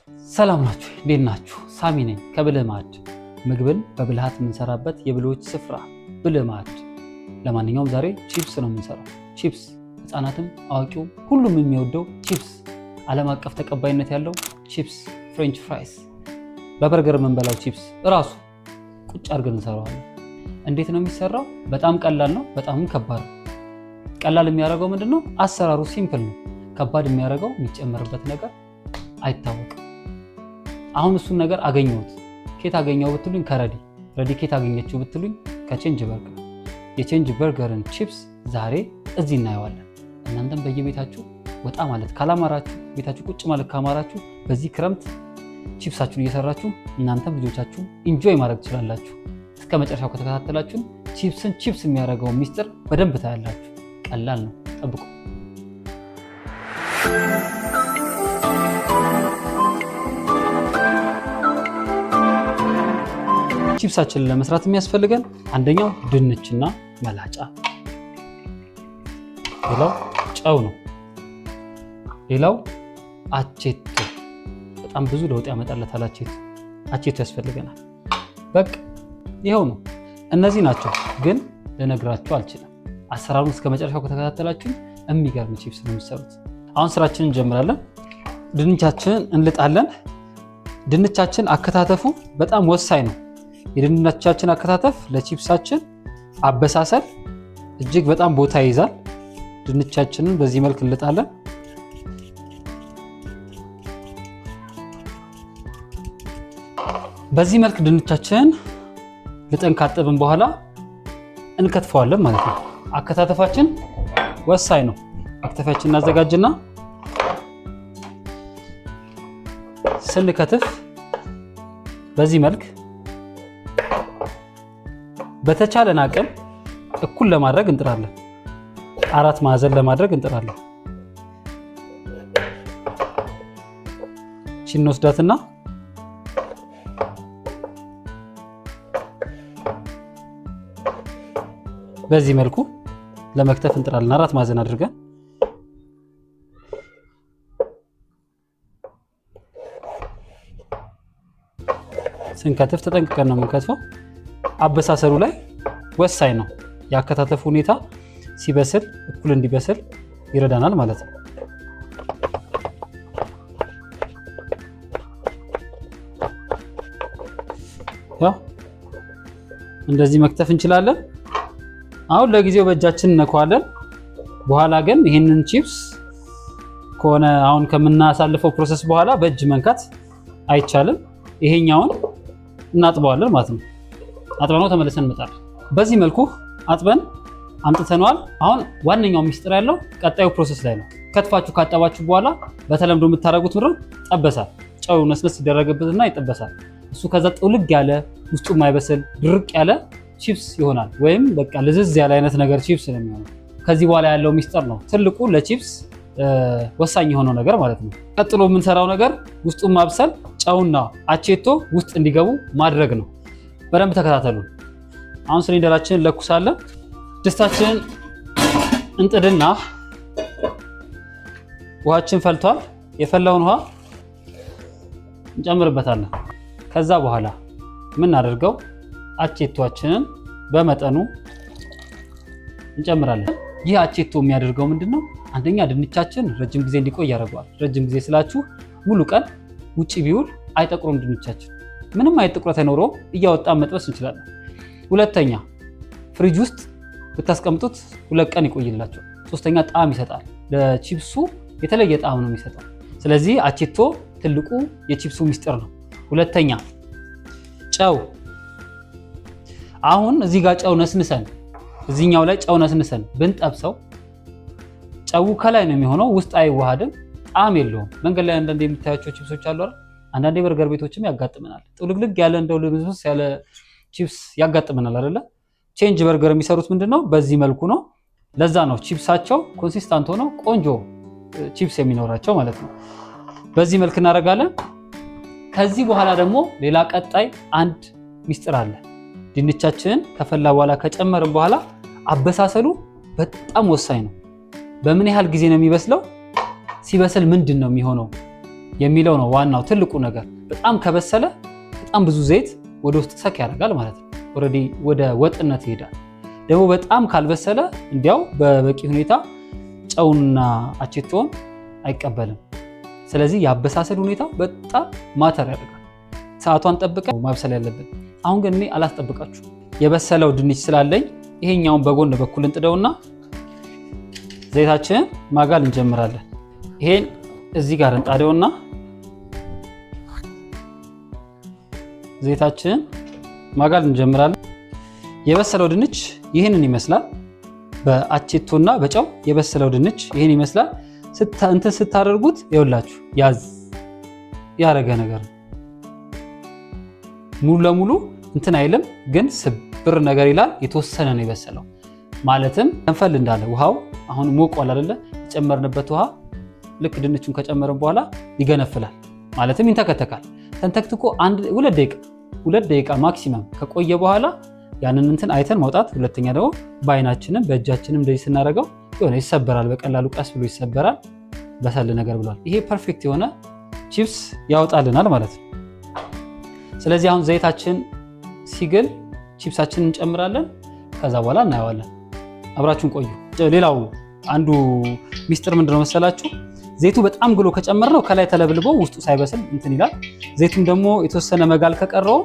ሰላም ናችሁ? እንዴት ናችሁ? ሳሚ ነኝ ከብልህ ማዕድ። ምግብን በብልሃት የምንሰራበት የብልሆች ስፍራ ብልህ ማዕድ። ለማንኛውም ዛሬ ቺፕስ ነው የምንሰራው። ቺፕስ ህፃናትም አዋቂውም ሁሉም የሚወደው ቺፕስ፣ ዓለም አቀፍ ተቀባይነት ያለው ቺፕስ፣ ፍሬንች ፍራይስ፣ በበርገር የምንበላው ቺፕስ እራሱ ቁጭ አድርገን እንሰራዋለን። እንዴት ነው የሚሰራው? በጣም ቀላል ነው፣ በጣምም ከባድ ነው። ቀላል የሚያደርገው ምንድነው? አሰራሩ ሲምፕል ነው። ከባድ የሚያደርገው የሚጨመርበት ነገር አይታወቅም። አሁን እሱን ነገር አገኘሁት። ኬት አገኘው ብትሉኝ ረዲ ኬት አገኘችው ብትሉኝ ከቼንጅ በርገር። የቼንጅ በርገርን ቺፕስ ዛሬ እዚህ እናየዋለን። እናንተም በየቤታችሁ ወጣ ማለት ካላማራችሁ፣ ቤታችሁ ቁጭ ማለት ካማራችሁ በዚህ ክረምት ቺፕሳችሁን እየሰራችሁ እናንተም ልጆቻችሁ ኢንጆይ ማድረግ ትችላላችሁ። እስከ መጨረሻው ከተከታተላችሁ ቺፕስን ቺፕስ የሚያደርገው ሚስጥር በደንብ ታያላችሁ። ቀላል ነው፣ ጠብቁ። ቺፕሳችንን ለመስራት የሚያስፈልገን አንደኛው ድንችና መላጫ፣ ሌላው ጨው ነው፣ ሌላው አቼቶ። በጣም ብዙ ለውጥ ያመጣለታል አቼቶ ያስፈልገናል። በቃ ይኸው ነው። እነዚህ ናቸው፣ ግን ልነግራችሁ አልችልም። አሰራሩን እስከ መጨረሻው ከተከታተላችሁ የሚገርም ቺፕስ ነው የሚሰሩት። አሁን ስራችንን እንጀምራለን። ድንቻችንን እንልጣለን። ድንቻችን አከታተፉ በጣም ወሳኝ ነው። የድንቻችን አከታተፍ ለቺፕሳችን አበሳሰል እጅግ በጣም ቦታ ይይዛል። ድንቻችንን በዚህ መልክ እንልጣለን። በዚህ መልክ ድንቻችንን ልጠን ካጠብን በኋላ እንከትፈዋለን ማለት ነው። አከታተፋችን ወሳኝ ነው። አከታተፋችን እናዘጋጅና ስንከትፍ በዚህ መልክ በተቻለን አቅም እኩል ለማድረግ እንጥራለን። 4 ማዕዘን ለማድረግ እንጥራለን። እቺን ወስዳትና በዚህ መልኩ ለመክተፍ እንጥራለን። 4 ማዕዘን አድርገን ስንከትፍ ተጠንቅቀን ነው የምንከትፈው። አበሳሰሉ ላይ ወሳኝ ነው። የአከታተፉ ሁኔታ ሲበስል እኩል እንዲበስል ይረዳናል ማለት ነው። ያው እንደዚህ መክተፍ እንችላለን። አሁን ለጊዜው በእጃችን እነካዋለን። በኋላ ግን ይሄንን ቺፕስ ከሆነ አሁን ከምናሳልፈው ፕሮሰስ በኋላ በእጅ መንካት አይቻልም። ይሄኛውን እናጥበዋለን ማለት ነው። አጥበነው ተመልሰን እንመጣለን። በዚህ መልኩ አጥበን አምጥተነዋል። አሁን ዋነኛው ሚስጥር ያለው ቀጣዩ ፕሮሰስ ላይ ነው። ከትፋችሁ ካጠባችሁ በኋላ በተለምዶ የምታደርጉት ምንድነው? ጠበሳል። ጨው ነስነስ ሲደረግበትና ይጠበሳል። እሱ ከዛ ጥውልግ ያለ ውስጡ የማይበስል ድርቅ ያለ ቺፕስ ይሆናል። ወይም በቃ ልዝዝ ያለ አይነት ነገር ቺፕስ ነው የሚሆነው። ከዚህ በኋላ ያለው ሚስጥር ነው ትልቁ ለቺፕስ ወሳኝ የሆነው ነገር ማለት ነው። ቀጥሎ የምንሰራው ነገር ውስጡን ማብሰል፣ ጨውና አቼቶ ውስጥ እንዲገቡ ማድረግ ነው። በደንብ ተከታተሉ። አሁን ሲሊንደራችንን ለኩሳለን። ድስታችንን እንጥድና ውሃችን ፈልቷል። የፈላውን ውሃ እንጨምርበታለን። ከዛ በኋላ የምናደርገው አቼቶአችንን በመጠኑ እንጨምራለን። ይህ አቼቶ የሚያደርገው ምንድነው? አንደኛ ድንቻችን ረጅም ጊዜ እንዲቆይ ያደርገዋል። ረጅም ጊዜ ስላችሁ ሙሉ ቀን ውጪ ቢውል አይጠቁሩም ድንቻችን። ምንም አይነት ጥቁረት አይኖረውም። እያወጣን መጥበስ እንችላለን። ሁለተኛ ፍሪጅ ውስጥ ብታስቀምጡት 2 ቀን ይቆይላቸው። ሶስተኛ ጣዕም ይሰጣል። ለቺፕሱ የተለየ ጣዕም ነው የሚሰጠው። ስለዚህ አቼቶ ትልቁ የቺፕሱ ሚስጥር ነው። ሁለተኛ ጨው። አሁን እዚህ ጋር ጨው ነስንሰን እዚህኛው ላይ ጨው ነስንሰን ብንጠብሰው ጨው ከላይ ነው የሚሆነው፣ ውስጥ አይዋሃድም፣ ጣዕም የለውም። መንገድ ላይ አንዳንዴ የምታያቸው ቺፕሶች አሉ አይደል? አንዳንዴ በርገር ቤቶችም ያጋጥመናል። ጥልግልግ ያለ እንደው ልብስ ያለ ቺፕስ ያጋጥመናል አይደለ? ቼንጅ በርገር የሚሰሩት ምንድነው? በዚህ መልኩ ነው። ለዛ ነው ቺፕሳቸው ኮንሲስታንት ሆነው ቆንጆ ቺፕስ የሚኖራቸው ማለት ነው። በዚህ መልክ እናደርጋለን። ከዚህ በኋላ ደግሞ ሌላ ቀጣይ አንድ ሚስጥር አለ። ድንቻችንን ከፈላ በኋላ ከጨመርን በኋላ አበሳሰሉ በጣም ወሳኝ ነው። በምን ያህል ጊዜ ነው የሚበስለው? ሲበስል ምንድን ነው የሚሆነው? የሚለው ነው ዋናው ትልቁ ነገር። በጣም ከበሰለ በጣም ብዙ ዘይት ወደ ውስጥ ሰክ ያደርጋል ማለት ነው። ኦልሬዲ ወደ ወጥነት ይሄዳል። ደግሞ በጣም ካልበሰለ እንዲያው በበቂ ሁኔታ ጨውና አቼቶን አይቀበልም። ስለዚህ የአበሳሰል ሁኔታ በጣም ማተር ያደርጋል። ሰዓቷን ጠብቀን ማብሰል ያለብን። አሁን ግን እኔ አላስጠብቃችሁ የበሰለው ድንች ስላለኝ ይሄኛውን በጎን በኩል እንጥደውና ዘይታችንን ማጋል እንጀምራለን። ይሄን እዚህ ጋር እንጣደውና ዘይታችንን ማጋል እንጀምራለን። የበሰለው ድንች ይህንን ይመስላል። በአቼቶና በጨው የበሰለው ድንች ይህን ይመስላል። እንትን ስታደርጉት ይኸውላችሁ ያዝ ያረገ ነገር ነው። ሙሉ ለሙሉ እንትን አይልም፣ ግን ስብር ነገር ይላል። የተወሰነ ነው የበሰለው ማለትም ከንፈል እንዳለ ውሃው አሁን ሞቋል አይደለ? የጨመርንበት ውሃ ልክ ድንቹን ከጨመርን በኋላ ይገነፍላል ማለትም ይንተከተካል። ተንተክትኮ 2 ደቂቃ ማክሲመም ከቆየ በኋላ ያንን እንትን አይተን ማውጣት። ሁለተኛ ደግሞ በአይናችንም በእጃችንም እንደዚህ ስናደርገው የሆነ ይሰበራል፣ በቀላሉ ቀስ ብሎ ይሰበራል። በሰል ነገር ብሏል። ይሄ ፐርፌክት የሆነ ቺፕስ ያወጣልናል ማለት ነው። ስለዚህ አሁን ዘይታችን ሲግል ቺፕሳችንን እንጨምራለን። ከዛ በኋላ እናየዋለን። አብራችሁን ቆዩ። ሌላው አንዱ ሚስጥር ምንድነው መሰላችሁ? ዘይቱ በጣም ግሎ ከጨመርነው ከላይ ተለብልቦ ውስጡ ሳይበስል እንትን ይላል። ዘይቱን ደግሞ የተወሰነ መጋል ከቀረው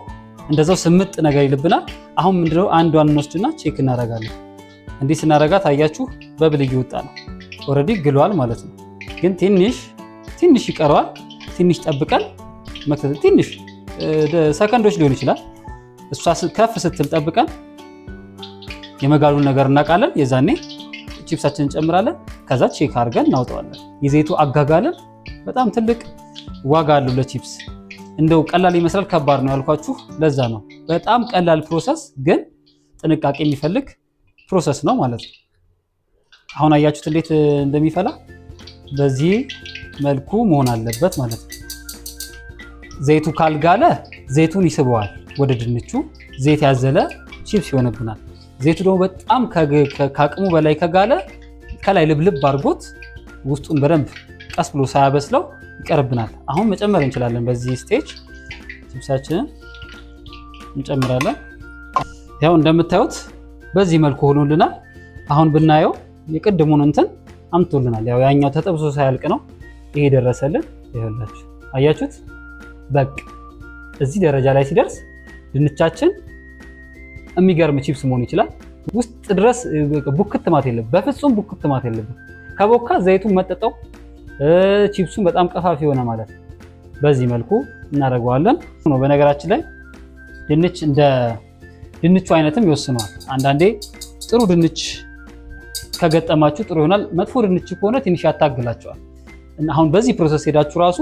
እንደዛው ስምጥ ነገር ይልብናል። አሁን ምንድነው አንዷን እንወስድና ቼክ እናደርጋለን። እንዲህ ስናደርጋት አያችሁ በብል እየወጣ ነው። ኦልሬዲ ግሏል ማለት ነው። ግን ትንሽ ይቀረዋል። ትንሽ ጠብቀን ትንሽ ሰከንዶች ሊሆን ይችላል። እሷ ከፍ ስትል ጠብቀን የመጋሉን ነገር እናውቃለን። የዛኔ ቺፕሳችንን እንጨምራለን። ከዛ ቼክ አድርገን እናውጣዋለን። የዘይቱ አጋጋልን በጣም ትልቅ ዋጋ አለው ለቺፕስ። እንደው ቀላል ይመስላል፣ ከባድ ነው ያልኳችሁ ለዛ ነው። በጣም ቀላል ፕሮሰስ ግን ጥንቃቄ የሚፈልግ ፕሮሰስ ነው ማለት ነው። አሁን አያችሁት እንዴት እንደሚፈላ። በዚህ መልኩ መሆን አለበት ማለት ነው። ዘይቱ ካልጋለ ዘይቱን ይስበዋል ወደ ድንቹ። ዘይት ያዘለ ቺፕስ ይሆንብናል። ዘይቱ ደግሞ በጣም ከአቅሙ በላይ ከጋለ ከላይ ልብልብ አድርጎት ውስጡን በደንብ ቀስ ብሎ ሳያበስለው ይቀርብናል። አሁን መጨመር እንችላለን። በዚህ ስቴጅ ቺፕሳችንን እንጨምራለን። ያው እንደምታዩት በዚህ መልኩ ሆኖልናል። አሁን ብናየው የቅድሙን እንትን አምጥቶልናል። ያው ያኛው ተጠብሶ ሳያልቅ ነው ይሄ ደረሰልን። ይኸውላችሁ አያችሁት? በቃ እዚህ ደረጃ ላይ ሲደርስ ድንቻችን የሚገርም ቺፕስ መሆን ይችላል። ውስጥ ድረስ ቡክት ማለት የለብን፣ በፍጹም ቡክት ማለት የለብን። ከቦካ ዘይቱን መጠጠው ቺፕሱን በጣም ቀፋፊ ሆነ ማለት ነው። በዚህ መልኩ እናደርገዋለን ነው። በነገራችን ላይ ድንች እንደ ድንቹ አይነትም ይወስነዋል። አንዳንዴ ጥሩ ድንች ከገጠማችሁ ጥሩ ይሆናል። መጥፎ ድንች ከሆነ ትንሽ ያታግላቸዋል። እና አሁን በዚህ ፕሮሰስ ሄዳችሁ ራሱ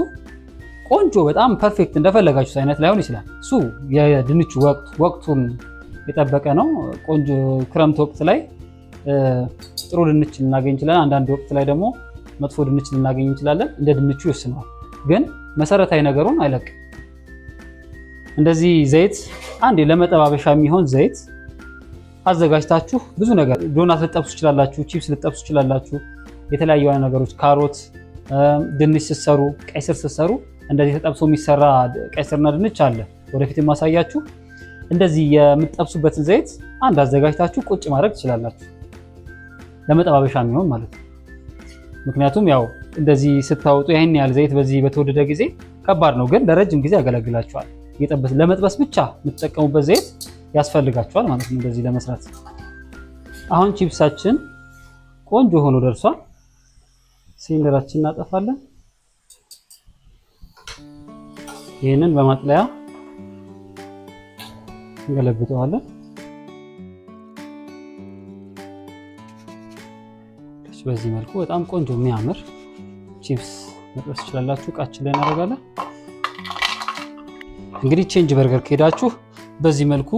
ቆንጆ በጣም ፐርፌክት እንደፈለጋችሁት አይነት ላይሆን ይችላል። እሱ የድንቹ ወቅቱን የጠበቀ ነው። ቆንጆ ክረምት ወቅት ላይ ጥሩ ድንች ልናገኝ እንችላለን። አንዳንድ ወቅት ላይ ደግሞ መጥፎ ድንች ልናገኝ እንችላለን። እንደ ድንቹ ይወስነዋል። ግን መሰረታዊ ነገሩን አይለቅም። እንደዚህ ዘይት አንዴ ለመጠባበሻ የሚሆን ዘይት አዘጋጅታችሁ ብዙ ነገር ዶናት ልጠብሱ ትችላላችሁ፣ ቺፕስ ልጠብሱ ትችላላችሁ። የተለያዩ ነገሮች ካሮት፣ ድንች ስትሰሩ፣ ቀይ ስር ስትሰሩ እንደዚህ ተጠብሶ የሚሰራ ቀይ ስርና ድንች አለ። ወደፊት የማሳያችሁ እንደዚህ የምትጠብሱበትን ዘይት አንድ አዘጋጅታችሁ ቁጭ ማድረግ ትችላላችሁ፣ ለመጠባበሻ የሚሆን ማለት ነው። ምክንያቱም ያው እንደዚህ ስታወጡ ይህን ያህል ዘይት በዚህ በተወደደ ጊዜ ከባድ ነው፣ ግን ለረጅም ጊዜ ያገለግላችኋል። ለመጥበስ ብቻ የምትጠቀሙበት ዘይት ያስፈልጋችኋል ማለት ነው እንደዚህ ለመስራት። አሁን ቺፕሳችን ቆንጆ ሆኖ ደርሷል። ሲሊንደራችን እናጠፋለን። ይህንን በማጥለያ እንገለብጠዋለን። በዚህ መልኩ በጣም ቆንጆ የሚያምር ቺፕስ መጥበስ ትችላላችሁ። እቃችን ላይ እናደርጋለን። እንግዲህ ቼንጅ በርገር ከሄዳችሁ በዚህ መልኩ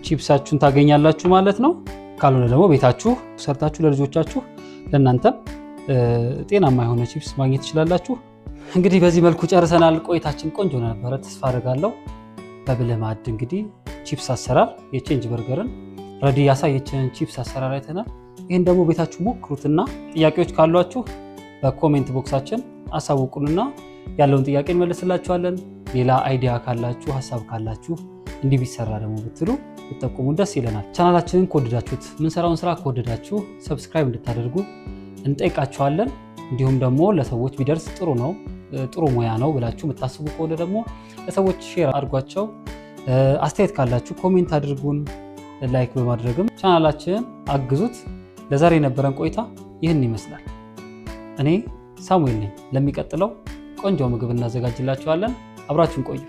ቺፕሳችሁን ታገኛላችሁ ማለት ነው። ካልሆነ ደግሞ ቤታችሁ ሰርታችሁ ለልጆቻችሁ ለእናንተም ጤናማ የሆነ ቺፕስ ማግኘት ትችላላችሁ። እንግዲህ በዚህ መልኩ ጨርሰናል። ቆይታችን ቆንጆ ነበረ ተስፋ አደርጋለሁ። በብልህ ማዕድ እንግዲህ ቺፕስ አሰራር የቼንጅ በርገርን ረዲ ያሳየችን ቺፕስ አሰራር አይተናል። ይህን ደግሞ ቤታችሁ ሞክሩትና ጥያቄዎች ካሏችሁ በኮሜንት ቦክሳችን አሳውቁንና ያለውን ጥያቄ እንመልስላችኋለን። ሌላ አይዲያ ካላችሁ ሀሳብ ካላችሁ እንዲህ ቢሰራ ደግሞ ብትሉ ብትጠቁሙ ደስ ይለናል። ቻናላችንን ከወደዳችሁት ምንሰራውን ስራ ከወደዳችሁ ሰብስክራይብ እንድታደርጉ እንጠይቃችኋለን። እንዲሁም ደግሞ ለሰዎች ቢደርስ ጥሩ ነው ጥሩ ሙያ ነው ብላችሁ የምታስቡ ከሆነ ደግሞ ለሰዎች ሼር አድርጓቸው። አስተያየት ካላችሁ ኮሜንት አድርጉን። ላይክ በማድረግም ቻናላችንን አግዙት። ለዛሬ የነበረን ቆይታ ይህን ይመስላል። እኔ ሳሙኤል ነኝ። ለሚቀጥለው ቆንጆ ምግብ እናዘጋጅላችኋለን። አብራችሁን ቆዩ።